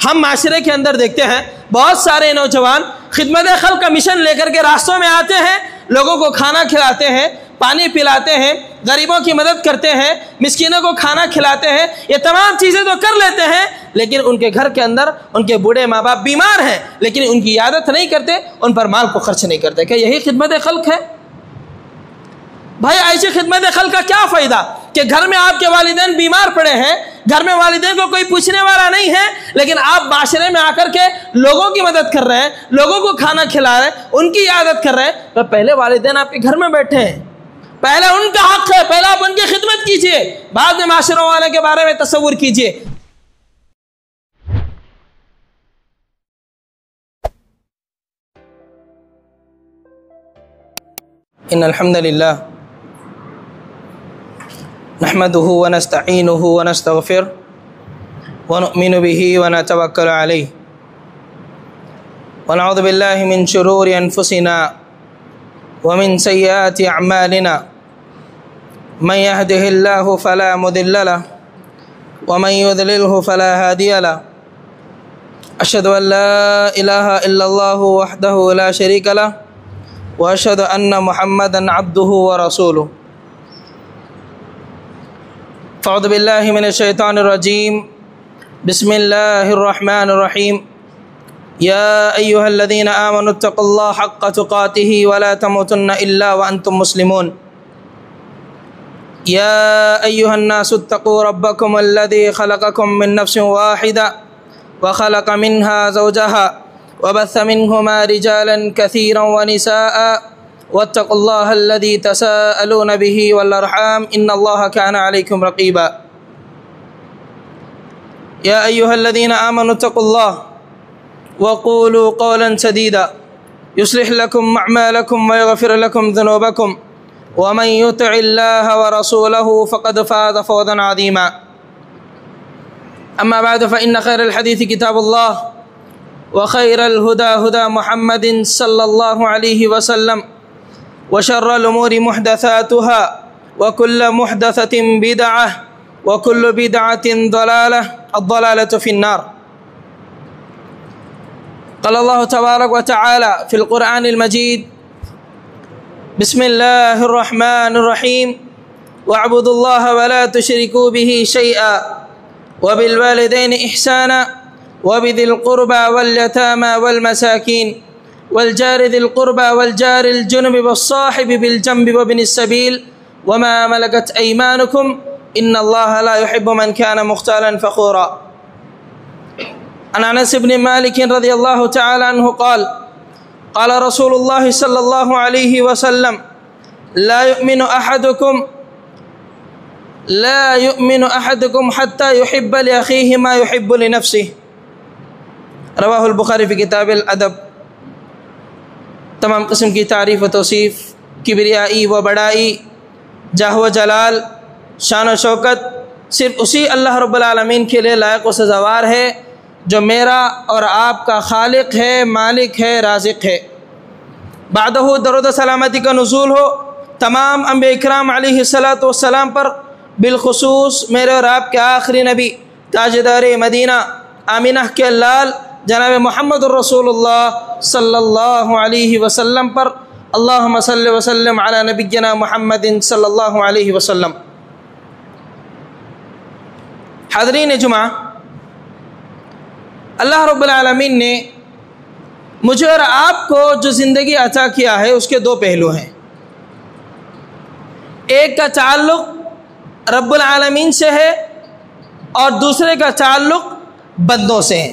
ہم معاشرے کے اندر دیکھتے ہیں بہت سارے نوجوان خدمت خلق کا مشن لے کر کے راستوں میں آتے ہیں، لوگوں کو کھانا کھلاتے ہیں، پانی پلاتے ہیں، غریبوں کی مدد کرتے ہیں، مسکینوں کو کھانا کھلاتے ہیں، یہ تمام چیزیں تو کر لیتے ہیں، لیکن ان کے گھر کے اندر ان کے بوڑھے ماں باپ بیمار ہیں، لیکن ان کی عیادت نہیں کرتے، ان پر مال کو خرچ نہیں کرتے۔ کیا یہی خدمت خلق ہے؟ بھائی ایسی خدمت خلق کا کیا فائدہ کہ گھر میں آپ کے والدین بیمار پڑے ہیں، گھر میں والدین کو کوئی پوچھنے والا نہیں ہے، لیکن آپ معاشرے میں آ کر کے لوگوں کی مدد کر رہے ہیں، لوگوں کو کھانا کھلا رہے ہیں، ان کی عیادت کر رہے ہیں۔ تو پہلے والدین آپ کے گھر میں بیٹھے ہیں، پہلے ان کا حق ہے، پہلے آپ ان کی خدمت کیجئے، بعد میں معاشروں والے کے بارے میں تصور کیجئے۔ ان الحمد للہ نحمده ونستعینه ونستغفر ونؤمن به ونتوکل علیہ ونعوذ باللہ من شرور انفسنا ومن سیئات اعمالنا من يهده الله فلا مضل له ومن يضلله فلا هادي له اشهد ان لا اله الا الله وحده لا شريك له واشهد ان محمدا عبده ورسوله فاعوذ باللہ من الشیطان الرجیم بسم اللہ الرحمن الرحیم یا ایہا الذین آمنوا اتقوا اللہ حق تقاته ولا تموتن الا وانتم مسلمون یا ایہا الناس اتقوا ربکم الذی خلقکم من نفس واحدہ وخلق منها زوجها وبث منهما رجالا كثيرا ونساء واتقوا الله الذي تساءلون به والارحام ان الله كان عليكم رقيبا يا ايها الذين امنوا اتقوا الله وقولوا قولا سديدا يصلح لكم اعمالكم ويغفر لكم ذنوبكم ومن يطع الله ورسوله فقد فاز فوزا عظيما اما بعد فان خير الحديث كتاب الله وخير الهدى هدى محمد صلى الله عليه وسلم وشر الأمور محدثاتها وكل محدثة بدعة وكل بدعة ضلالة الضلالة في النار قال الله تبارك وتعالى في القرآن المجيد بسم الله الرحمن الرحيم واعبدوا الله ولا تشركوا به شيئا وبالوالدين إحسانا وبذي القربى واليتامى والمساكين والجار ذي القربى والجار الجنب والصاحب بالجنب وابن السبيل وما ملكت أيمانكم إن الله لا يحب من كان مختالا فخورا عن أنس بن مالك رضي الله تعالى عنه قال قال رسول الله صلى الله عليه وسلم لا يؤمن أحدكم حتى يحب لأخيه ما يحب لنفسه رواہ البخاری فی کتاب الادب۔ تمام قسم کی تعریف و توصیف، کبریائی و بڑائی، جاہ و جلال، شان و شوکت صرف اسی اللہ رب العالمین کے لیے لائق و سزاوار ہے جو میرا اور آپ کا خالق ہے، مالک ہے، رازق ہے۔ بعدہ درود و سلامتی کا نزول ہو تمام انبیاء اکرام علیہ السلام پر، بالخصوص میرے اور آپ کے آخری نبی تاجدار مدینہ آمینہ کے لال جناب محمد الرسول اللہ صلی اللہ علیہ وسلم پر۔ اللہم صلی وسلم علی نبینا محمد صلی اللہ علیہ وسلم۔ حاضرین جمعہ، اللہ رب العالمین نے مجھے اور آپ کو جو زندگی عطا کیا ہے اس کے دو پہلو ہیں۔ ایک کا تعلق رب العالمین سے ہے اور دوسرے کا تعلق بندوں سے ہے۔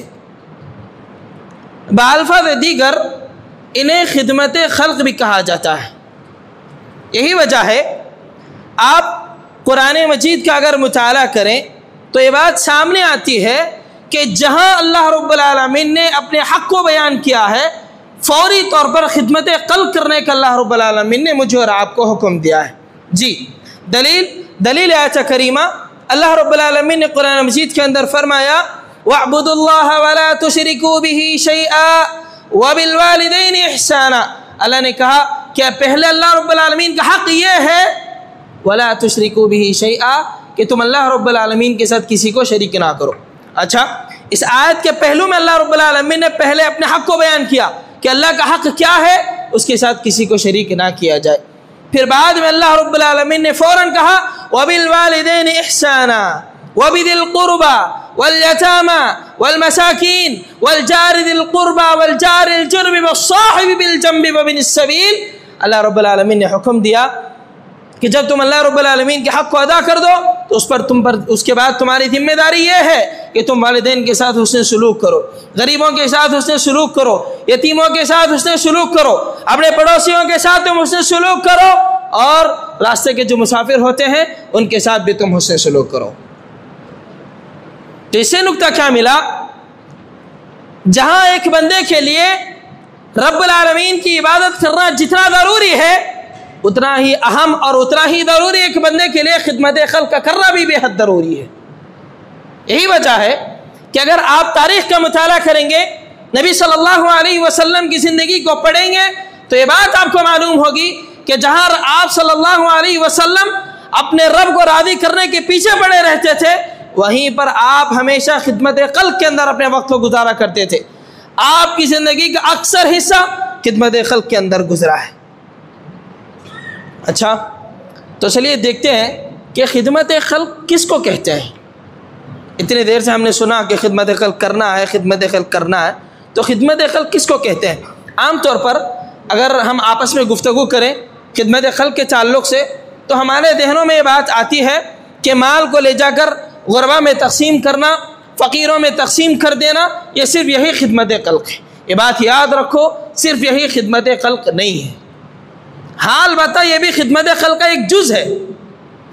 بالفاظ دیگر انہیں خدمت خلق بھی کہا جاتا ہے۔ یہی وجہ ہے آپ قرآن مجید کا اگر مطالعہ کریں تو یہ بات سامنے آتی ہے کہ جہاں اللہ رب العالمین نے اپنے حق کو بیان کیا ہے، فوری طور پر خدمت خلق کرنے کا اللہ رب العالمین نے مجھے اور آپ کو حکم دیا ہے۔ جی دلیل آیت کریمہ، اللہ رب العالمین نے قرآن مجید کے اندر فرمایا وَاعْبُدُوا اللَّهَ وَلَا تُشْرِكُوا بِهِ شَيْئًا وَبِالْوَالِدَيْنِ إِحْسَانًا۔ اللہ نے کہا کہ پہلے اللہ رب العالمین کا حق یہ ہے وَلَا تُشْرِكُوا بِهِ شَيْئًا کہ تم اللہ رب العالمین کے ساتھ کسی کو شریک نہ کرو۔ اچھا، اس آیت کے پہلو میں اللہ رب العالمین نے پہلے اپنے حق کو بیان کیا کہ اللہ کا حق کیا ہے، اس کے ساتھ کسی کو شریک نہ کیا جائے. پھر بعد میں اللہ رب العالمین نے فوراً کہا وَبِالْوَالِدَيْنِ إِحْسَانًا وَبِذِي الْقُرْبَى وَالْيَتَامَى وَالْمَسَاكِينِ وَالْجَارِ ذِي الْقُرْبَى وَالْجَارِ الْجُنُبِ وَالصَّاحِبِ بِالْجَنبِ وَابْنِ السَّبِيلِ. اللہ رب العالمین نے حکم دیا کہ جب تم اللہ رب العالمین کے حق کو ادا کر دو تو اس کے بعد تمہاری ذمہ داری یہ ہے کہ تم والدین کے ساتھ حسن سلوک کرو، غریبوں کے ساتھ حسن سلوک کرو، یتیموں کے ساتھ حسن سلوک کرو، اپنے پڑوسیوں کے ساتھ تم حسن سلوک کرو، اور راستے کے جو مسافر ہوتے ہیں ان کے ساتھ بھی تم حسن سلوک کرو. تو اس سے نقطہ کیا ملا؟ جہاں ایک بندے کے لیے رب العالمین کی عبادت کرنا جتنا ضروری ہے، اتنا ہی اہم اور اتنا ہی ضروری ایک بندے کے لیے خدمت خلق کا کرنا بھی بے حد ضروری ہے. یہی وجہ ہے کہ اگر آپ تاریخ کا مطالعہ کریں گے، نبی صلی اللہ علیہ وسلم کی زندگی کو پڑھیں گے، تو یہ بات آپ کو معلوم ہوگی کہ جہاں آپ صلی اللہ علیہ وسلم اپنے رب کو راضی کرنے کے پیچھے پڑے رہتے تھے، وہیں پر آپ ہمیشہ خدمت خلق کے اندر اپنے وقت کو گزارا کرتے تھے. آپ کی زندگی کا اکثر حصہ خدمت خلق کے اندر گزرا ہے. اچھا، تو چلیے دیکھتے ہیں کہ خدمت خلق کس کو کہتے ہیں. اتنی دیر سے ہم نے سنا کہ خدمت خلق کرنا ہے، خدمت خلق کرنا ہے، تو خدمت خلق کس کو کہتے ہیں؟ عام طور پر اگر ہم آپس میں گفتگو کریں خدمت خلق کے تعلق سے، تو ہمارے ذہنوں میں یہ بات آتی ہے کہ مال کو لے جا کر غربا میں تقسیم کرنا، فقیروں میں تقسیم کر دینا، یہ صرف یہی خدمت خلق ہے. یہ بات یاد رکھو، صرف یہی خدمت خلق نہیں ہے. ہاں البتہ یہ بھی خدمت خلق کا ایک جز ہے،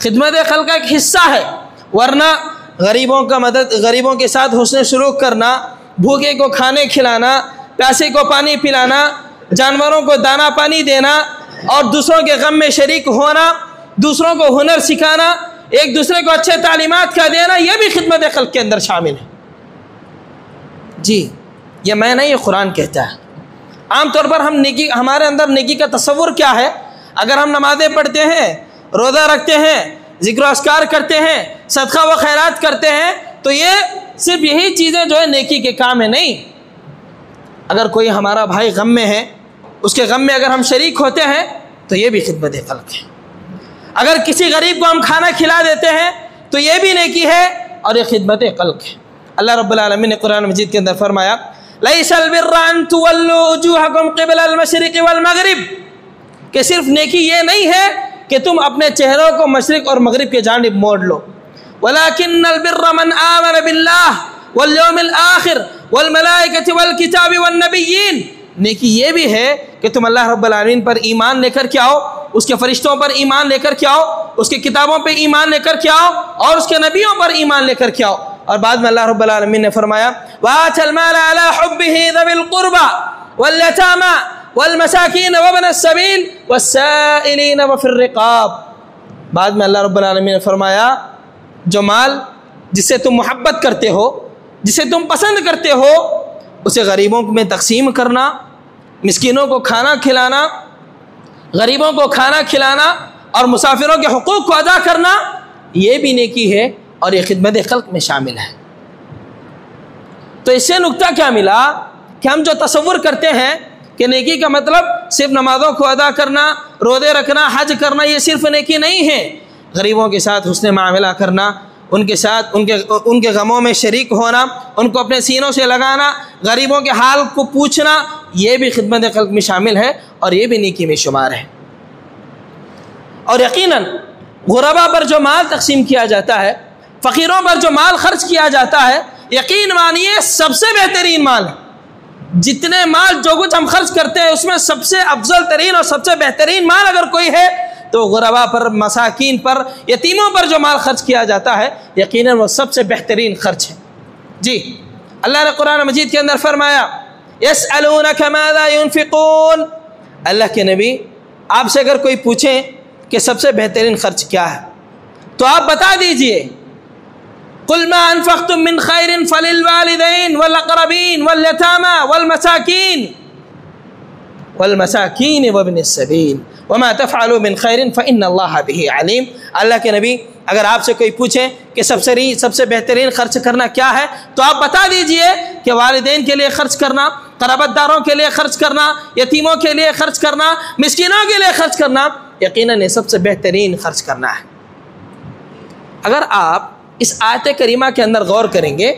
خدمت خلق کا ایک حصہ ہے، ورنہ غریبوں کے ساتھ حسن سلوک کرنا، بھوکے کو کھانے کھلانا، پیاسے کو پانی پلانا، جانوروں کو دانا پانی دینا، اور دوسروں کے غم میں شریک ہونا، دوسروں کو ہنر سکھانا، ایک دوسرے کو اچھے تعلیمات کا دینا، یہ بھی خدمت خلق کے اندر شامل ہے. جی، یہ میں نہیں، یہ قرآن کہتا ہے. عام طور پر ہمارے اندر نیکی کا تصور کیا ہے؟ اگر ہم نمازیں پڑھتے ہیں، روزہ رکھتے ہیں، ذکر و اذکار کرتے ہیں، صدقہ و خیرات کرتے ہیں، تو یہ صرف یہی چیزیں جو ہے نیکی کے کام ہیں. نہیں، اگر کوئی ہمارا بھائی غم میں ہے، اس کے غم میں اگر ہم شریک ہوتے ہیں تو یہ بھی خدمت خلق ہے. اگر کسی غریب کو ہم کھانا کھلا دیتے ہیں تو یہ بھی نیکی ہے اور یہ خدمت خلق ہے. اللہ رب العالمین نے قرآن مجید کے اندر فرمایا لَيْسَ الْبِرَّ أَن تُوَلُّوا وُجُوهَكُمْ قِبَلَ الْمَشْرِقِ وَالْمَغْرِبِ، کہ صرف نیکی یہ نہیں ہے کہ تم اپنے چہروں کو مشرق اور مغرب کی جانب موڑ لو. وَلَكِنَّ الْبِرَّ مَنْ آمَنَ بِاللَّهِ وَالْيَوْمِ الْآخِرِ وَالْمَلَائِكَةِ وَالْكِتَابِ وَالنَّبِيِّينَ. نیکی یہ بھی ہے کہ تم اللہ رب العالمین پر ایمان لے کر کے آؤ، اس کے فرشتوں پر ایمان لے کر کے آؤ، اس کی کتابوں پہ ایمان لے کر کے آؤ، اور اس کے نبیوں پر ایمان لے کر کے آؤ. اور بعد میں اللہ رب العالمین نے فرمایا وَآتَ الْمَالَ عَلَى حُبِّهِ ذَوِي الْقُرْبَى وَالْيَتَامَى وَالْمَسَاكِينَ وَابْنَ السَّبِيلِ وَالسَّائِلِينَ وَفِي الرِّقَابِ. بعد میں اللہ رب العالمین نے فرمایا جو مال جسے تم محبت کرتے ہو، جسے تم پسند کرتے ہو، اسے غریبوں میں تقسیم کرنا، مسکینوں کو کھانا کھلانا، غریبوں کو کھانا کھلانا اور مسافروں کے حقوق کو ادا کرنا، یہ بھی نیکی ہے اور یہ خدمت خلق میں شامل ہے. تو اس سے نقطہ کیا ملا کہ ہم جو تصور کرتے ہیں کہ نیکی کا مطلب صرف نمازوں کو ادا کرنا، روزے رکھنا، حج کرنا، یہ صرف نیکی نہیں ہے. غریبوں کے ساتھ حسن معاملہ کرنا، ان کے ساتھ ان کے غموں میں شریک ہونا، ان کو اپنے سینوں سے لگانا، غریبوں کے حال کو پوچھنا، یہ بھی خدمت خلق میں شامل ہے اور یہ بھی نیکی میں شمار ہے. اور یقیناً غربا پر جو مال تقسیم کیا جاتا ہے، فقیروں پر جو مال خرچ کیا جاتا ہے، یقین مانیے سب سے بہترین مال ہے. جتنے مال جو کچھ ہم خرچ کرتے ہیں اس میں سب سے افضل ترین اور سب سے بہترین مال اگر کوئی ہے تو غربا پر، مساکین پر، یتیموں پر جو مال خرچ کیا جاتا ہے یقیناً وہ سب سے بہترین خرچ ہے. جی، اللہ نے قرآن مجید کے اندر فرمایا يَسْأَلُونَكَ مَاذَا يُنْفِقُونَ. اللہ کے نبی آپ سے اگر کوئی پوچھیں کہ سب سے بہترین خرچ کیا ہے تو آپ بتا دیجئے قُلْ مَا أَنفَقْتُم مِّن خَيْرٍ فَلِلْوَالِدَيْنِ وَالْأَقْرَبِينَ وَالْيَتَامَى وَالْمَسَاكِينِ وَابْنِ السَّبِيلِ وَمَا تَفْعَلُوا مِن خَيْرٍ فَإِنَّ اللَّهَ بِهِ عَلِيمٌ. اللہ کے نبی اگر آپ سے کوئی پوچھے کہ سب سے بہترین خرچ کرنا کیا ہے تو آپ بتا دیجئے کہ والدین کے لیے خرچ کرنا، قرابت داروں کے لیے خرچ کرنا، یتیموں کے لیے خرچ کرنا، مسکینوں کے لیے خرچ کرنا یقیناً یہ سب سے بہترین خرچ کرنا ہے۔ اگر آپ اس آیت کریمہ کے اندر غور کریں گے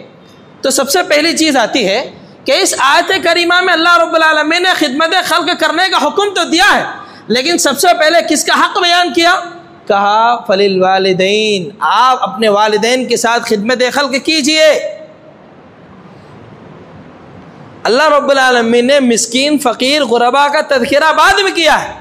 تو سب سے پہلی چیز آتی ہے کہ اس آیت کریمہ میں اللہ رب العالمین نے خدمت خلق کرنے کا حکم تو دیا ہے، لیکن سب سے پہلے کس کا حق بیان کیا؟ کہا فللوالدین، آپ اپنے والدین کے ساتھ خدمت خلق کیجئے۔ اللہ رب العالمین نے مسکین، فقیر، غربا کا تذکرہ بعد میں کیا ہے،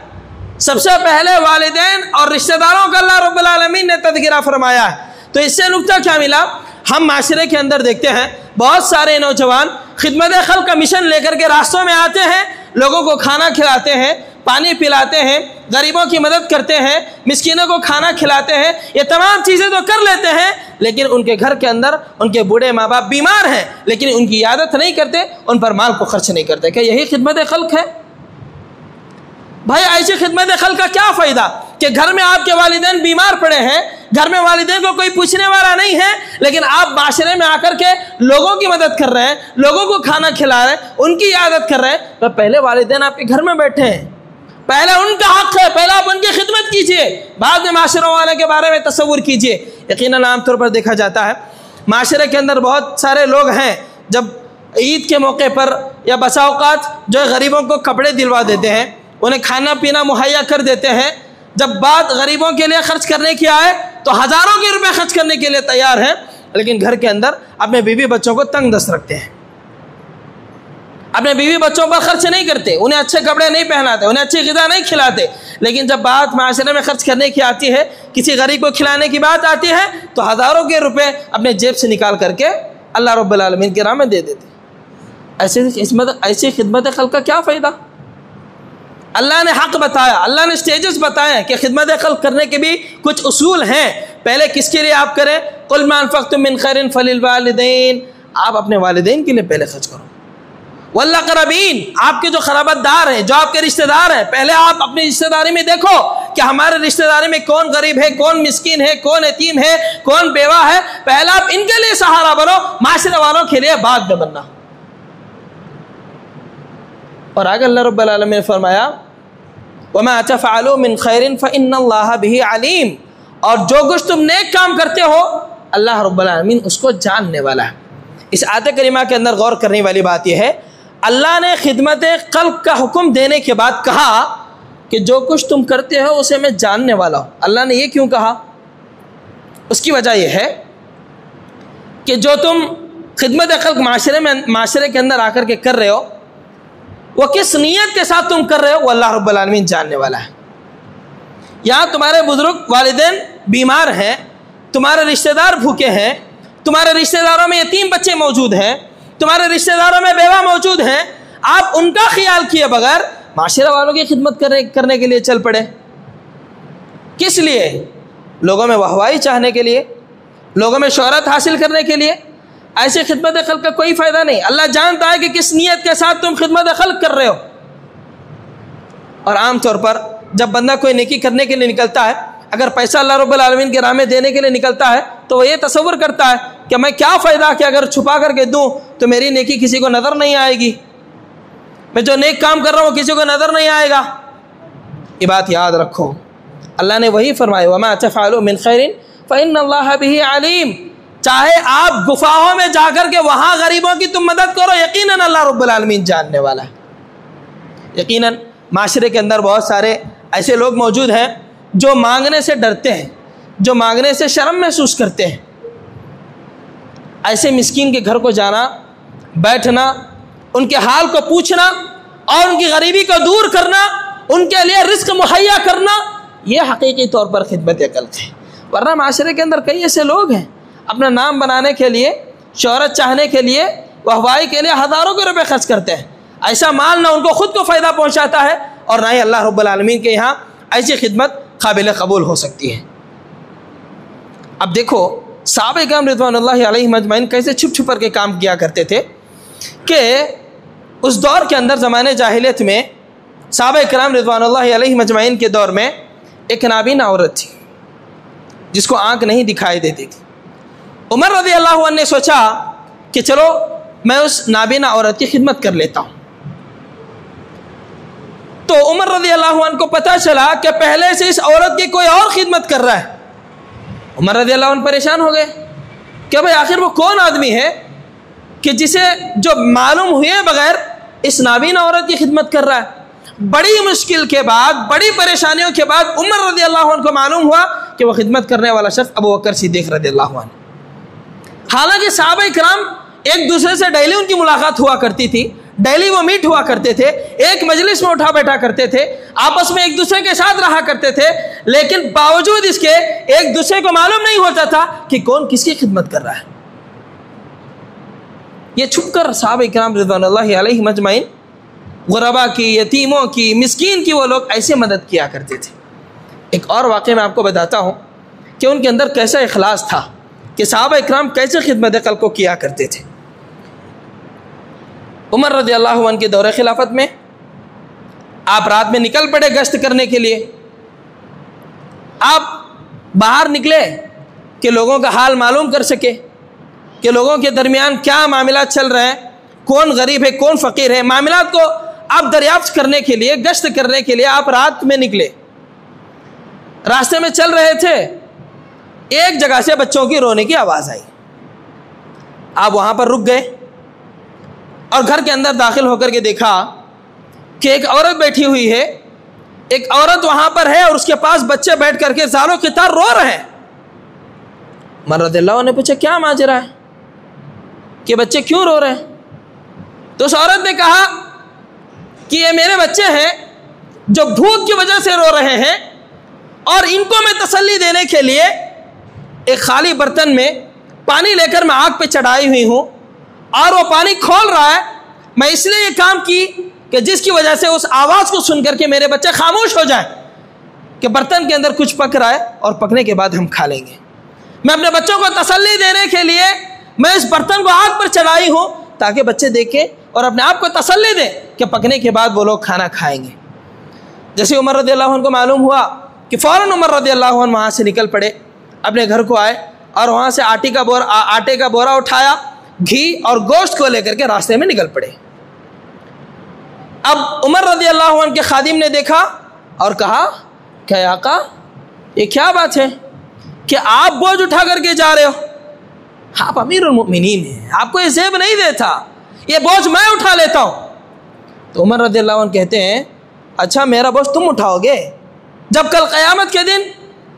سب سے پہلے والدین اور رشتہ داروں کا اللہ رب العالمین نے تذکرہ فرمایا ہے۔ تو اس سے نکتہ کیا ملا؟ ہم معاشرے کے اندر دیکھتے ہیں بہت سارے نوجوان خدمت خلق کا مشن لے کر کے راستوں میں آتے ہیں، لوگوں کو کھانا کھلاتے ہیں، پانی پلاتے ہیں، غریبوں کی مدد کرتے ہیں، مسکینوں کو کھانا کھلاتے ہیں، یہ تمام چیزیں تو کر لیتے ہیں، لیکن ان کے گھر کے اندر ان کے بوڑھے ماں باپ بیمار ہیں، لیکن ان کی عیادت نہیں کرتے، ان پر مال کو خرچ نہیں کرتے۔ کیا یہی خدمت خلق ہے؟ بھائی ایسی خدمت خلق کا کیا فائدہ کہ گھر میں آپ کے والدین بیمار پڑے ہیں، گھر میں والدین کو کوئی پوچھنے والا نہیں ہے، لیکن آپ معاشرے میں آ کر کے لوگوں کی مدد کر رہے ہیں، لوگوں کو کھانا کھلا رہے ہیں، ان کی عیادت کر رہے ہیں۔ تو پہلے والدین آپ کے گھر میں بیٹھے ہیں، پہلے ان کا حق ہے، پہلے آپ ان کی خدمت کیجئے، بعد میں معاشروں والے کے بارے میں تصور کیجئے۔ یقیناً عام طور پر دیکھا جاتا ہے معاشرے کے اندر بہت سارے لوگ ہیں، جب عید کے موقع پر یا بسا اوقات جو غریبوں کو کپڑے دلوا دیتے ہیں، انہیں کھانا پینا مہیا کر دیتے ہیں، جب بات غریبوں کے لیے خرچ کرنے کی آئے تو ہزاروں کے روپے خرچ کرنے کے لیے تیار ہیں، لیکن گھر کے اندر اپنے بیوی بچوں کو تنگ دست رکھتے ہیں، اپنے بیوی بچوں پر خرچ نہیں کرتے، انہیں اچھے کپڑے نہیں پہناتے، انہیں اچھی غذا نہیں کھلاتے۔ لیکن جب بات معاشرے میں خرچ کرنے کی آتی ہے، کسی غریب کو کھلانے کی بات آتی ہے تو ہزاروں کے روپے اپنے جیب سے نکال کر کے اللہ رب العالمین کی راہ میں دے دیتے۔ ایسی خدمت خلق کا کیا فائدہ؟ اللہ نے حق بتایا، اللہ نے سٹیجز بتائے کہ خدمت خلق کرنے کے بھی کچھ اصول ہیں۔ پہلے کس کے لیے آپ کریں؟ قل ما انفقتم من خیر فللوالدین، آپ اپنے والدین کے لیے پہلے خرچ کرو۔ والاقربین، آپ کے جو قرابت دار ہیں، جو آپ کے رشتہ دار ہیں، پہلے آپ اپنی رشتہ داری میں دیکھو کہ ہمارے رشتہ داری میں کون غریب ہے، کون مسکین ہے، کون یتیم ہے، کون بیوہ ہے، پہلے آپ ان کے لیے سہارا بنو، معاشرے والوں کے لیے بعد میں بننا۔ اور آگے اللہ رب العالمین نے فرمایا وَمَا تَفْعَلُوا مِنْ خَيْرٍ فَإِنَّ اللَّهَ بِهِ عَلِيمٌ، اور جو کچھ تم نیک کام کرتے ہو اللہ رب العالمین اس کو جاننے والا ہے۔ اس آیت کریمہ کے اندر غور کرنے والی بات یہ ہے، اللہ نے خدمت خلق کا حکم دینے کے بعد کہا کہ جو کچھ تم کرتے ہو اسے میں جاننے والا ہوں۔ اللہ نے یہ کیوں کہا؟ اس کی وجہ یہ ہے کہ جو تم خدمت خلق معاشرے کے اندر آ کر کے کر رہے ہو، وہ کس نیت کے ساتھ تم کر رہے ہو وہ اللہ رب العالمین جاننے والا ہے۔ یہاں تمہارے بزرگ والدین بیمار ہیں، تمہارے رشتہ دار بھوکے ہیں، تمہارے رشتہ داروں میں یتیم بچے موجود ہیں، تمہارے رشتہ داروں میں بیوہ موجود ہیں، آپ ان کا خیال کیے بغیر معاشرہ والوں کی خدمت کرنے کے لیے چل پڑے۔ کس لیے؟ لوگوں میں واہوائی چاہنے کے لیے، لوگوں میں شہرت حاصل کرنے کے لیے۔ ایسی خدمت خلق کا کوئی فائدہ نہیں۔ اللہ جانتا ہے کہ کس نیت کے ساتھ تم خدمت خلق کر رہے ہو۔ اور عام طور پر جب بندہ کوئی نیکی کرنے کے لیے نکلتا ہے، اگر پیسہ اللہ رب العالمین کے راہ میں دینے کے لیے نکلتا ہے تو وہ یہ تصور کرتا ہے کہ میں کیا فائدہ کہ اگر چھپا کر کے دوں تو میری نیکی کسی کو نظر نہیں آئے گی، میں جو نیک کام کر رہا ہوں کسی کو نظر نہیں آئے گا۔ یہ بات یاد رکھو، اللہ نے وہی فرمایا وَمَا تَفْعَلُوا مِنْ خَيْرٍ فَإِنَّ اللَّهَ بِهِ عَلِيمٌ۔ چاہے آپ گفاہوں میں جا کر کے وہاں غریبوں کی تم مدد کرو، یقیناً اللہ رب العالمین جاننے والا ہے۔ یقیناً معاشرے کے اندر بہت سارے ایسے لوگ موجود ہیں جو مانگنے سے ڈرتے ہیں، جو مانگنے سے شرم محسوس کرتے ہیں۔ ایسے مسکین کے گھر کو جانا، بیٹھنا، ان کے حال کو پوچھنا اور ان کی غریبی کو دور کرنا، ان کے لیے رزق مہیا کرنا، یہ حقیقی طور پر خدمت خلق ہے۔ ورنہ معاشرے کے اندر کئی ایسے لوگ ہیں اپنا نام بنانے کے لیے، شہرت چاہنے کے لیے، واہوائی کے لیے ہزاروں کے روپے خرچ کرتے ہیں۔ ایسا مال نہ ان کو خود کو فائدہ پہنچاتا ہے اور نہ ہی اللہ رب العالمین کے یہاں ایسی خدمت قابل قبول ہو سکتی ہے۔ اب دیکھو صحابہ کرام رضوان اللہ علیہم اجمعین کیسے چھپ چھپ کر کے کام کیا کرتے تھے کہ اس دور کے اندر زمانے جاہلیت میں صحابہ کرام رضوان اللہ علیہم اجمعین کے دور میں ایک نابینا عورت تھی، جس کو آنکھ نہیں دکھائی دیتی تھی۔ عمر رضی اللہ عنہ نے سوچا کہ چلو میں اس نابینا عورت کی خدمت کر لیتا ہوں۔ تو عمر رضی اللہ عنہ کو پتہ چلا کہ پہلے سے اس عورت کی کوئی اور خدمت کر رہا ہے۔ عمر رضی اللہ عنہ پریشان ہو گئے کہ بھائی آخر وہ کون آدمی ہے کہ جسے جو معلوم ہوئے بغیر اس نابینا عورت کی خدمت کر رہا ہے۔ بڑی مشکل کے بعد، بڑی پریشانیوں کے بعد عمر رضی اللہ عنہ کو معلوم ہوا کہ وہ خدمت کرنے والا شخص ابو بکر صدیق رضی اللہ عنہ۔ حالانکہ صحابہ کرام ایک دوسرے سے ڈیلی ان کی ملاقات ہوا کرتی تھی، ڈیلی وہ میٹ ہوا کرتے تھے، ایک مجلس میں اٹھا بیٹھا کرتے تھے، آپس میں ایک دوسرے کے ساتھ رہا کرتے تھے، لیکن باوجود اس کے ایک دوسرے کو معلوم نہیں ہوتا تھا کہ کون کس کی خدمت کر رہا ہے۔ یہ چھپ کر صحابہ کرام رضوان اللہ علیہم اجمعین غربا کی، یتیموں کی، مسکین کی وہ لوگ ایسے مدد کیا کرتے تھے۔ ایک اور واقعہ میں آپ کو بتاتا ہوں کہ ان کے اندر کیسا اخلاص تھا، کہ صحابہ اکرام کیسے خدمت خلق کو کیا کرتے تھے۔ عمر رضی اللہ عنہ کے دور خلافت میں آپ رات میں نکل پڑے گشت کرنے کے لیے۔ آپ باہر نکلے کہ لوگوں کا حال معلوم کر سکے کہ لوگوں کے درمیان کیا معاملات چل رہے ہیں، کون غریب ہے کون فقیر ہے، معاملات کو آپ دریافت کرنے کے لیے، گشت کرنے کے لیے آپ رات میں نکلے۔ راستے میں چل رہے تھے، ایک جگہ سے بچوں کی رونے کی آواز آئی۔ آپ وہاں پر رک گئے اور گھر کے اندر داخل ہو کر کے دیکھا کہ ایک عورت بیٹھی ہوئی ہے، ایک عورت وہاں پر ہے اور اس کے پاس بچے بیٹھ کر کے زار و قطار رو رہے ہیں۔ عمر رضی اللہ عنہ نے پوچھا کیا ماجرا ہے کہ بچے کیوں رو رہے ہیں؟ تو اس عورت نے کہا کہ یہ میرے بچے ہیں جو بھوک کی وجہ سے رو رہے ہیں، اور ان کو میں تسلی دینے کے لیے ایک خالی برتن میں پانی لے کر میں آگ پہ چڑھائی ہوئی ہوں، اور وہ پانی کھول رہا ہے۔ میں اس لیے یہ کام کی کہ جس کی وجہ سے اس آواز کو سن کر کے میرے بچے خاموش ہو جائیں کہ برتن کے اندر کچھ پک رہا ہے اور پکنے کے بعد ہم کھا لیں گے۔ میں اپنے بچوں کو تسلی دینے کے لیے میں اس برتن کو آگ پر چڑھائی ہوں تاکہ بچے دیکھیں اور اپنے آپ کو تسلی دیں کہ پکنے کے بعد وہ لوگ کھانا کھائیں گے۔ جیسے عمر رضی اللہ عنہ کو معلوم ہوا کہ فوراً عمر رضی اللہ عنہ وہاں سے نکل پڑے، اپنے گھر کو آئے اور وہاں سے آٹے کا بورا اٹھایا، گھی اور گوشت کو لے کر کے راستے میں نکل پڑے۔ اب عمر رضی اللہ عنہ کے خادم نے دیکھا اور کہا کہ آقا یہ کیا بات ہے کہ آپ بوجھ اٹھا کر کے جا رہے ہو؟ آپ امیر المؤمنین ہیں، آپ کو یہ زیب نہیں دیتا، یہ بوجھ میں اٹھا لیتا ہوں۔ تو عمر رضی اللہ عنہ کہتے ہیں اچھا میرا بوجھ تم اٹھاؤ گے؟ جب کل قیامت کے دن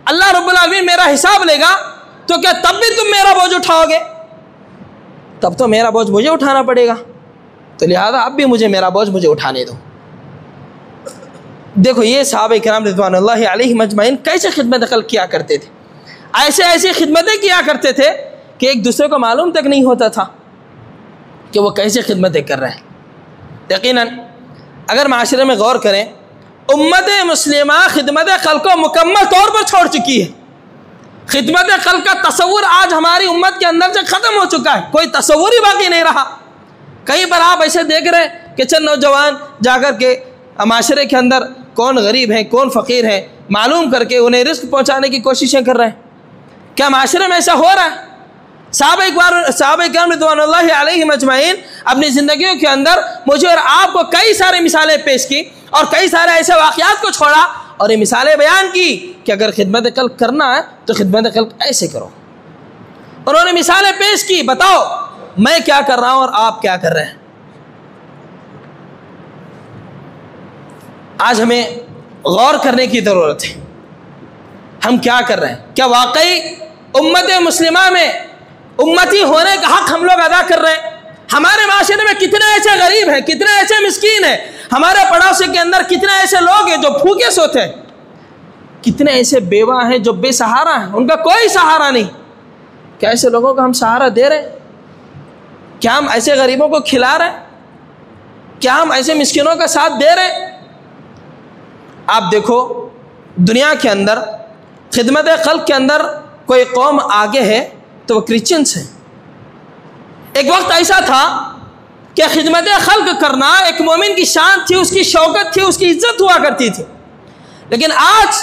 اللہ رب العالمین میرا حساب لے گا تو کیا تب بھی تم میرا بوجھ اٹھاؤ گے؟ تب تو میرا بوجھ مجھے اٹھانا پڑے گا، تو لہذا اب بھی مجھے میرا بوجھ اٹھانے دو۔ دیکھو یہ صحابہ کرام رضوان اللہ علیہم اجمعین کیسے خدمت خلق کیا کرتے تھے، ایسے خدمتیں کیا کرتے تھے کہ ایک دوسرے کو معلوم تک نہیں ہوتا تھا کہ وہ کیسے خدمتیں کر رہے ہیں۔ یقیناً اگر معاشرے میں غور کریں، امت مسلمہ خدمت خلق کو مکمل طور پر چھوڑ چکی ہے۔ خدمت خلق کا تصور آج ہماری امت کے اندر سے ختم ہو چکا ہے، کوئی تصور ہی باقی نہیں رہا۔ کئی بار آپ ایسے دیکھ رہے ہیں کہ چند نوجوان جا کر کے معاشرے کے اندر کون غریب ہیں کون فقیر ہیں معلوم کر کے انہیں رزق پہنچانے کی کوششیں کر رہے ہیں۔ کیا معاشرے میں ایسا ہو رہا ہے؟ صحابہ کرام رضوان اللہ علیہم اجمعین اپنی زندگیوں کے اندر مجھے اور آپ کو کئی سارے مثالیں پیش کی اور کئی سارے ایسے واقعات کو چھوڑا اور یہ مثالیں بیان کی کہ اگر خدمت خلق کرنا ہے تو خدمت خلق ایسے کرو۔ انہوں نے مثالیں پیش کی، بتاؤ میں کیا کر رہا ہوں اور آپ کیا کر رہے ہیں۔ آج ہمیں غور کرنے کی ضرورت ہے، ہم کیا کر رہے ہیں؟ کیا واقعی امت مسلمہ میں امتی ہونے کا حق ہم لوگ ادا کر رہے ہیں؟ ہمارے معاشرے میں کتنے ایسے غریب ہیں، کتنے ایسے مسکین ہیں، ہمارے پڑوسی کے اندر کتنے ایسے لوگ ہیں جو بھوکے سوتے ہیں، کتنے ایسے بیوہ ہیں جو بے سہارا ہیں، ان کا کوئی سہارا نہیں۔ کیا ایسے لوگوں کو ہم سہارا دے رہے ہیں؟ کیا ہم ایسے غریبوں کو کھلا رہے ہیں؟ کیا ہم ایسے مسکینوں کا ساتھ دے رہے ہیں؟ آپ دیکھو دنیا کے اندر خدمت خلق کے اندر کوئی قوم آگے ہے تو وہ کرسچنس ہیں۔ ایک وقت ایسا تھا کہ خدمت خلق کرنا ایک مومن کی شان تھی، اس کی شوکت تھی، اس کی عزت ہوا کرتی تھی، لیکن آج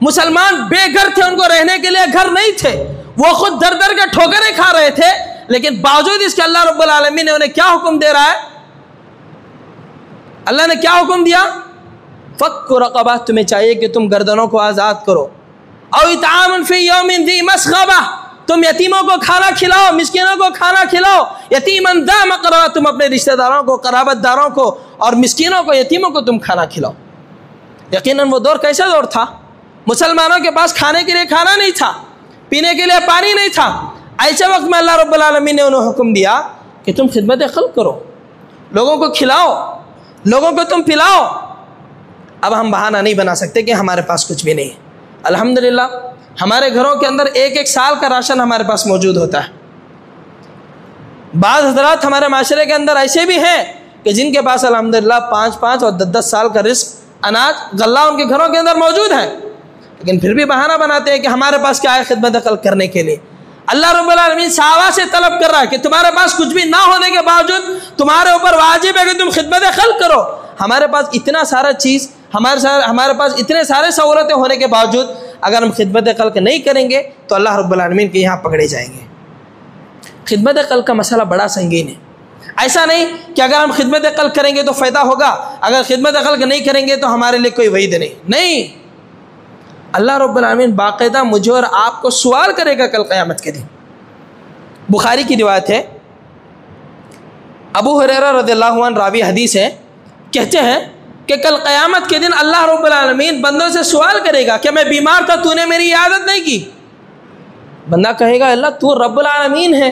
مسلمان بے گھر تھے، ان کو رہنے کے لیے گھر نہیں تھے، وہ خود در در کے ٹھوکریں کھا رہے تھے، لیکن باوجود اس کے اللہ رب العالمین نے انہیں کیا حکم دے رہا ہے؟ اللہ نے کیا حکم دیا؟ فک رقبہ، تمہیں چاہیے کہ تم گردنوں کو آزاد کرو، او اطعام فی یوم ذی مسغبہ، تم یتیموں کو کھانا کھلاؤ، مسکینوں کو کھانا کھلاؤ، یتیماً ذا مقربہ، تم اپنے رشتہ داروں کو، قرابت داروں کو اور مسکینوں کو، یتیموں کو تم کھانا کھلاؤ۔ یقیناً وہ دور کیسا دور تھا؟ مسلمانوں کے پاس کھانے کے لیے کھانا نہیں تھا، پینے کے لیے پانی نہیں تھا۔ ایسے وقت میں اللہ رب العالمین نے انہیں حکم دیا کہ تم خدمت خلق کرو، لوگوں کو کھلاؤ، لوگوں کو تم پلاؤ۔ اب ہم بہانہ نہیں بنا سکتے کہ ہمارے پاس کچھ بھی نہیں ہے۔ الحمدللہ ہمارے گھروں کے اندر ایک سال کا راشن ہمارے پاس موجود ہوتا ہے۔ بعض حضرات ہمارے معاشرے کے اندر ایسے بھی ہیں کہ جن کے پاس الحمدللہ 5 اور 10 سال کا رزق، اناج، غلہ ان کے گھروں کے اندر موجود ہے، لیکن پھر بھی بہانہ بناتے ہیں کہ ہمارے پاس کیا ہے خدمت خلق کرنے کے لیے۔ اللہ رب العالمین صحابہ سے طلب کر رہا ہے کہ تمہارے پاس کچھ بھی نہ ہونے کے باوجود تمہارے اوپر واجب ہے کہ تم خدمت خلق کرو۔ ہمارے پاس اتنا سارا چیز، ہمارے پاس اتنے سارے سہولتیں ہونے کے باوجود اگر ہم خدمت خلق نہیں کریں گے تو اللہ رب العالمین کے یہاں پکڑے جائیں گے۔ خدمت خلق کا مسئلہ بڑا سنگین ہے۔ ایسا نہیں کہ اگر ہم خدمت خلق کریں گے تو فائدہ ہوگا، اگر خدمت خلق نہیں کریں گے تو ہمارے لیے کوئی وعید نہیں۔ اللہ رب العالمین باقاعدہ مجھے اور آپ کو سوال کرے گا کل قیامت کے دن۔ بخاری کی روایت ہے، ابو ہریرہ رضی اللہ عنہ راوی حدیث ہے، کہتے ہیں کہ کل قیامت کے دن اللہ رب العالمین بندوں سے سوال کرے گا کہ میں بیمار تھا، تو نے میری عیادت نہیں کی۔ بندہ کہے گا اللہ تو رب العالمین ہے،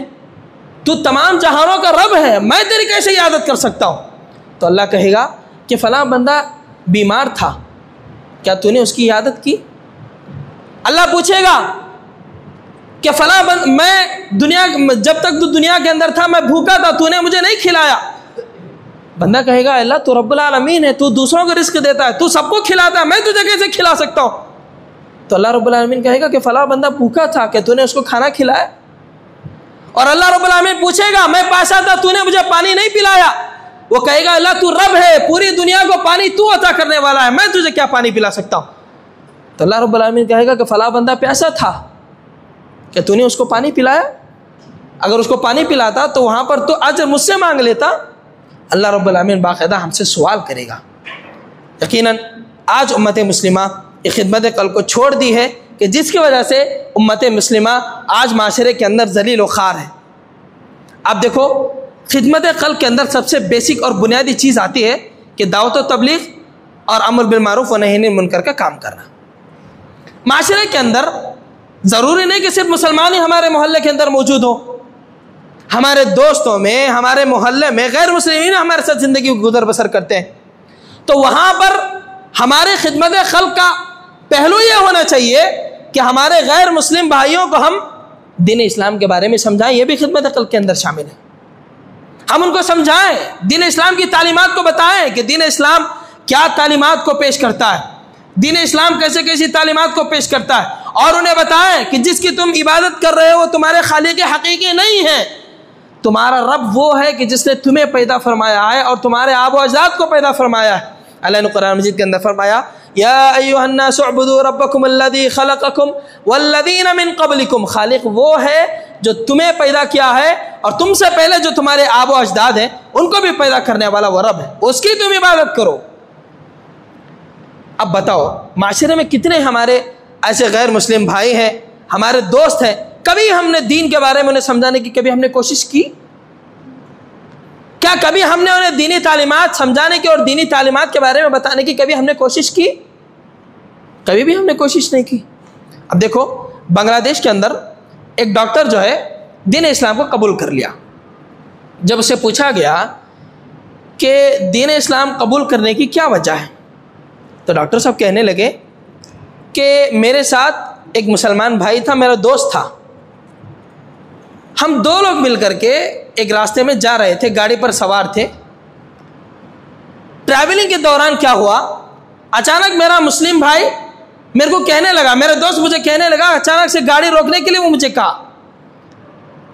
تو تمام جہانوں کا رب ہے، میں تیری کیسے عیادت کر سکتا ہوں؟ تو اللہ کہے گا کہ فلاں بندہ بیمار تھا، کیا تو نے اس کی عیادت کی؟ اللہ پوچھے گا کہ فلاں میں جب تک تو دنیا کے اندر تھا میں بھوکا تھا، تو نے مجھے نہیں کھلایا۔ بندہ کہے گا اللہ تو رب العالمین ہے، تو دوسروں کو رزق دیتا ہے، تو سب کو کھلاتا ہے، میں تجھے کیسے کھلا سکتا ہوں؟ تو اللہ رب العالمین کہے گا کہ فلاں بندہ بھوکا تھا، کہ تو نے اس کو کھانا کھلایا؟ اور اللہ رب العالمین پوچھے گا میں پیاسا تھا، تو نے مجھے پانی نہیں پلایا؟ وہ کہے گا اللہ تو رب ہے، پوری دنیا کو پانی تو عطا کرنے والا ہے، میں تجھے کیا پانی پلا سکتا ہوں؟ تو اللہ رب العالمین کہے گا کہ فلاں بندہ پیاسا تھا، کہ تو نے اس کو پانی پلایا؟ اگر اس کو پانی پلاتا تو وہاں پر تو اجر مجھ سے مانگ لیتا۔ اللہ رب العالمین باقاعدہ ہم سے سوال کرے گا۔ یقیناً آج امت مسلمہ یہ خدمت خلق کو چھوڑ دی ہے کہ جس کی وجہ سے امت مسلمہ آج معاشرے کے اندر ذلیل و خوار ہے۔ آپ دیکھو خدمت خلق کے اندر سب سے بیسک اور بنیادی چیز آتی ہے کہ دعوت و تبلیغ اور امر بالمعروف و نہی عن المنکر کا کام کرنا۔ معاشرے کے اندر ضروری نہیں کہ صرف مسلمان ہی ہمارے محلے کے اندر موجود ہوں، ہمارے دوستوں میں، ہمارے محلے میں غیر مسلمین ہمارے ساتھ زندگی گزر بسر کرتے ہیں، تو وہاں پر ہمارے خدمت خلق کا پہلو یہ ہونا چاہیے کہ ہمارے غیر مسلم بھائیوں کو ہم دین اسلام کے بارے میں سمجھائیں، یہ بھی خدمت خلق کے اندر شامل ہے۔ ہم ان کو سمجھائیں، دین اسلام کی تعلیمات کو بتائیں کہ دین اسلام کیا تعلیمات کو پیش کرتا ہے، دین اسلام کیسے کیسی تعلیمات کو پیش کرتا ہے، اور انہیں بتائیں کہ جس کی تم عبادت کر رہے ہو وہ تمہارے خالق حقیقی نہیں ہے، تمہارا رب وہ ہے کہ جس نے تمہیں پیدا فرمایا ہے اور تمہارے آب و اجداد کو پیدا فرمایا ہے۔ اللہ نے قرآن مجید کے اندر فرمایا یا ایھا الناس اعبدوا ربکم الذی خلقکم والذین من قبلکم، خالق وہ ہے جو تمہیں پیدا کیا ہے اور تم سے پہلے جو تمہارے آب و اجداد ہیں ان کو بھی پیدا کرنے والا وہ رب ہے، اس کی تم عبادت کرو۔ اب بتاؤ معاشرے میں کتنے ہمارے ایسے غیر مسلم بھائی ہیں، ہمارے دوست ہیں، کبھی ہم نے دین کے بارے میں انہیں سمجھانے کی کبھی ہم نے کوشش کی؟ کیا کبھی ہم نے انہیں دینی تعلیمات سمجھانے کی اور دینی تعلیمات کے بارے میں بتانے کی کبھی ہم نے کوشش کی؟ کبھی بھی ہم نے کوشش نہیں کی۔ اب دیکھو بنگلہ دیش کے اندر ایک ڈاکٹر جو ہے دین اسلام کو قبول کر لیا۔ جب اسے پوچھا گیا کہ دین اسلام قبول کرنے کی کیا وجہ ہے تو ڈاکٹر صاحب کہنے لگے کہ میرے ساتھ ایک مسلمان بھائی تھا، میرا دوست تھا، ہم دو لوگ مل کر کے ایک راستے میں جا رہے تھے، گاڑی پر سوار تھے۔ ٹریولنگ کے دوران کیا ہوا، اچانک میرا مسلم بھائی میرے کو کہنے لگا، میرے دوست مجھے کہنے لگا، اچانک سے گاڑی روکنے کے لیے وہ مجھے کہا۔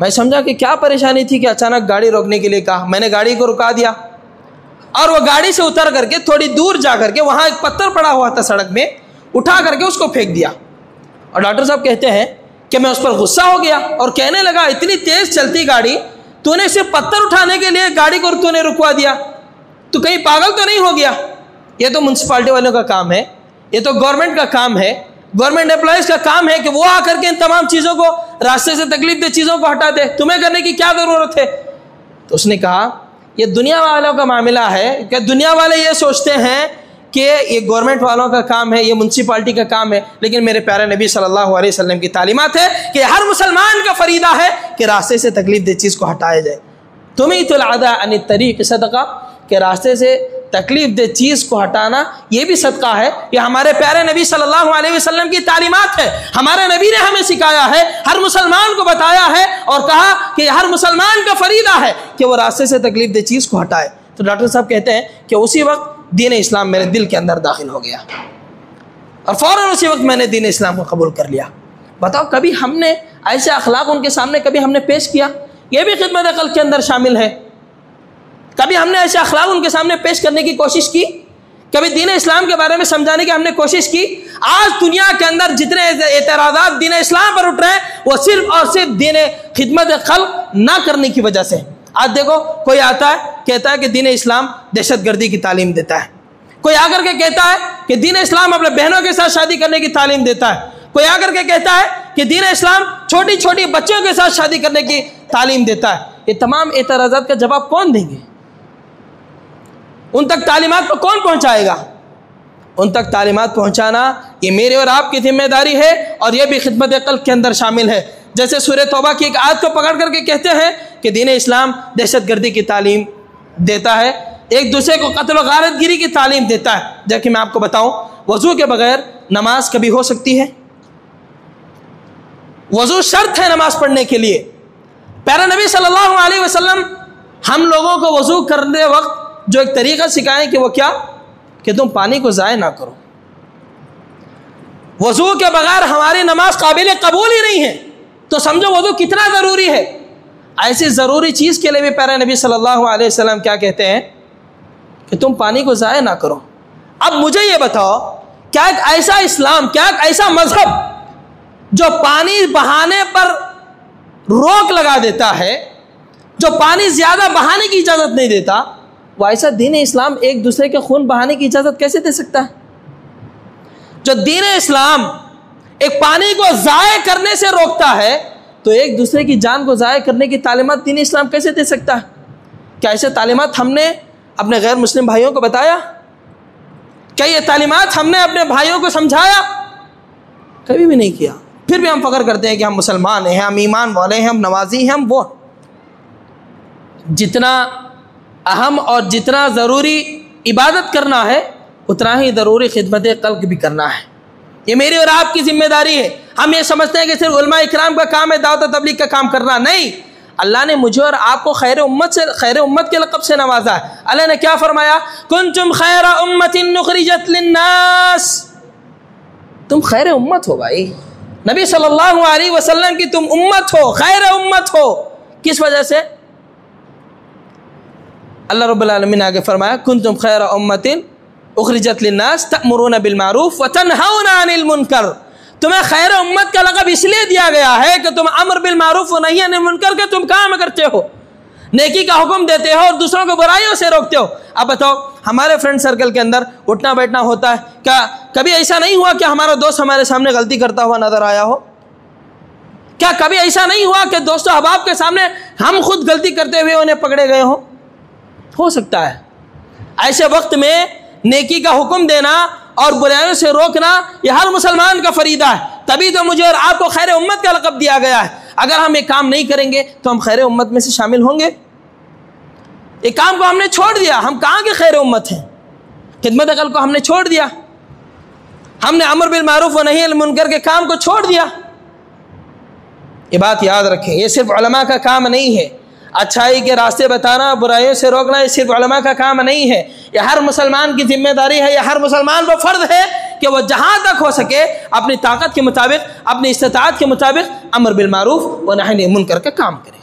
میں سمجھا کہ کیا پریشانی تھی کہ اچانک گاڑی روکنے کے لیے کہا۔ میں نے گاڑی کو رکا دیا اور وہ گاڑی سے اتر کر کے تھوڑی دور جا کر کے وہاں ایک پتھر پڑا ہوا تھا سڑک میں، اٹھا کر کے اس کو پھینک دیا. اور ڈاکٹر صاحب کہتے ہیں کہ میں اس پر غصہ ہو گیا اور کہنے لگا اتنی تیز چلتی گاڑی, تو نے صرف پتھر اٹھانے کے لیے گاڑی کو تو نے رکوا دیا, تو کہیں پاگل تو نہیں ہو گیا؟ یہ تو میونسپلٹی والوں کا کام ہے, یہ تو گورنمنٹ کا کام ہے, گورنمنٹ امپلائیز کا کام ہے کہ وہ آ کر کے ان تمام چیزوں کو, راستے سے تکلیف دہ چیزوں کو ہٹا دے, تمہیں کرنے کی کیا ضرورت ہے؟ تو اس نے کہا یہ دنیا والوں کا معاملہ ہے کہ دنیا والے یہ سوچتے ہیں کہ یہ گورنمنٹ والوں کا کام ہے, یہ میونسپلٹی کا کام ہے, لیکن میرے پیارے نبی صلی اللہ علیہ وسلم کی تعلیمات ہے کہ ہر مسلمان کا فریضہ ہے کہ راستے سے تکلیف دہ چیز کو ہٹایا جائے. تمیت العداء عن الطریق صدقہ, کہ راستے سے تکلیف دہ چیز کو ہٹانا یہ بھی صدقہ ہے. یہ ہمارے پیارے نبی صلی اللہ علیہ وسلم کی تعلیمات ہے. ہمارے نبی نے ہمیں سکھایا ہے, ہر مسلمان کو بتایا ہے اور کہا کہ ہر مسلمان کا فریضہ ہے کہ وہ راستے سے تکلیف دہ چیز کو ہٹائے. تو ڈاکٹر صاحب کہتے ہیں کہ اسی وقت دین اسلام میرے دل کے اندر داخل ہو گیا اور فوراً اسی وقت میں نے دین اسلام کو قبول کر لیا. بتاؤ کبھی ہم نے ایسے اخلاق ان کے سامنے کبھی ہم نے پیش کیا؟ یہ بھی خدمت عقل کے اندر شامل ہے. کبھی ہم نے ایسے اخلاق ان کے سامنے پیش کرنے کی کوشش کی؟ کبھی دین اسلام کے بارے میں سمجھانے کی ہم نے کوشش کی؟ آج دنیا کے اندر جتنے اعتراضات دین اسلام پر اٹھ رہے ہیں وہ صرف اور صرف دین خدمت خلق نہ کرنے کی وجہ سے. آج دیکھو کوئی آتا ہے کہتا ہے کہ دین اسلام دہشت گردی کی تعلیم دیتا ہے, کوئی آ کر کے کہتا ہے کہ دین اسلام اپنے بہنوں کے ساتھ شادی کرنے کی تعلیم دیتا ہے, کوئی آ کر کے کہتا ہے کہ دین اسلام چھوٹی چھوٹی بچوں کے ساتھ شادی کرنے کی تعلیم دیتا ہے. یہ تمام اعتراضات کا جواب کون دیں گے؟ ان تک تعلیمات کو کون پہنچائے گا؟ ان تک تعلیمات پہنچانا یہ میرے اور آپ کی ذمہ داری ہے, اور یہ بھی خدمت قلب کے اندر شامل ہے. جیسے سورہ توبہ کی ایک آیت کو پکڑ کر کے کہتے ہیں کہ دین اسلام دہشت گردی کی تعلیم دیتا ہے, ایک دوسرے کو قتل و غارت گیری کی تعلیم دیتا ہے. جبکہ میں آپ کو بتاؤں وضو کے بغیر نماز کبھی ہو سکتی ہے؟ وضو شرط ہے نماز پڑھنے کے لیے. پیارے نبی صلی اللہ علیہ وسلم ہم لوگوں کو وضو کرنے وقت جو ایک طریقہ سکھائیں کہ وہ کیا, کہ تم پانی کو ضائع نہ کرو. وضو کے بغیر ہماری نماز قابل قبول ہی نہیں ہے, تو سمجھو وضو کتنا ضروری ہے. ایسی ضروری چیز کے لیے بھی پیارے نبی صلی اللہ علیہ وسلم کیا کہتے ہیں کہ تم پانی کو ضائع نہ کرو. اب مجھے یہ بتاؤ, کیا ایک ایسا اسلام, کیا ایک ایسا مذہب جو پانی بہانے پر روک لگا دیتا ہے, جو پانی زیادہ بہانے کی اجازت نہیں دیتا, وہ ایسا دین اسلام ایک دوسرے کے خون بہانے کی اجازت کیسے دے سکتا ہے؟ جو دین اسلام ایک پانی کو ضائع کرنے سے روکتا ہے, تو ایک دوسرے کی جان کو ضائع کرنے کی تعلیمات دین اسلام کیسے دے سکتا ہے؟ کیا ایسے تعلیمات ہم نے اپنے غیر مسلم بھائیوں کو بتایا؟ کیا یہ تعلیمات ہم نے اپنے بھائیوں کو سمجھایا؟ کبھی بھی نہیں کیا. پھر بھی ہم فخر کرتے ہیں کہ ہم مسلمان ہیں, ہم ایمان والے ہیں, ہم نمازی ہیں, ہم وہ. جتنا اہم اور جتنا ضروری عبادت کرنا ہے اتنا ہی ضروری خدمت قلب بھی کرنا ہے. یہ میری اور آپ کی ذمہ داری ہے. ہم یہ سمجھتے ہیں کہ صرف علماء اکرام کا کام ہے دعوت و تبلیغ کا کام کرنا. نہیں, اللہ نے مجھے اور آپ کو خیر امت کے لقب سے نوازا ہے. اللہ نے کیا فرمایا؟ کنتم خیر امت اخرجت للناس. تم خیر امت ہو بھائی, نبی صلی اللہ علیہ وسلم کی تم امت ہو, خیر امت ہو. کس وجہ سے؟ اللہ رب العالمین نے آگے فرمایا کنتم خیر امت اخرجت للناس تأمرون بالمعروف وتنہون عن المنکر. تمہیں خیر امت کا لقب اس لیے دیا گیا ہے کہ تم امر بالمعروف و نہی عن المنکر کے تم کام کرتے ہو, نیکی کا حکم دیتے ہو اور دوسروں کو برائیوں سے روکتے ہو. اب بتاؤ, ہمارے فرینڈ سرکل کے اندر اٹھنا بیٹھنا ہوتا ہے, کیا کبھی ایسا نہیں ہوا کہ ہمارا دوست ہمارے سامنے غلطی کرتا ہوا نظر آیا ہو؟ کیا کبھی ایسا نہیں ہوا کہ دوست و احباب کے سامنے ہم خود غلطی کرتے ہوئے انہیں پکڑے گئے ہوں؟ ہو سکتا ہے. ایسے وقت میں نیکی کا حکم دینا اور برائیوں سے روکنا یہ ہر مسلمان کا فریضہ ہے. تبھی تو مجھے اور آپ کو خیر امت کا لقب دیا گیا ہے. اگر ہم یہ کام نہیں کریں گے تو ہم خیر امت میں سے شامل ہوں گے؟ ایک کام کو ہم نے چھوڑ دیا, ہم کہاں کے خیر امت ہیں؟ خدمت قلب کو ہم نے چھوڑ دیا, ہم نے امر بالمعروف و نہی عن المنکر کے کام کو چھوڑ دیا. یہ بات یاد رکھیں, یہ صرف علماء کا کام نہیں ہے. اچھائی کے راستے بتانا, برائیوں سے روکنا, یہ صرف علماء کا کام نہیں ہے, یہ ہر مسلمان کی ذمہ داری ہے. یہ ہر مسلمان کو فرض ہے کہ وہ جہاں تک ہو سکے اپنی طاقت کے مطابق, اپنی استطاعت کے مطابق امر بالمعروف و نہی عن المنکر کا کام کرے.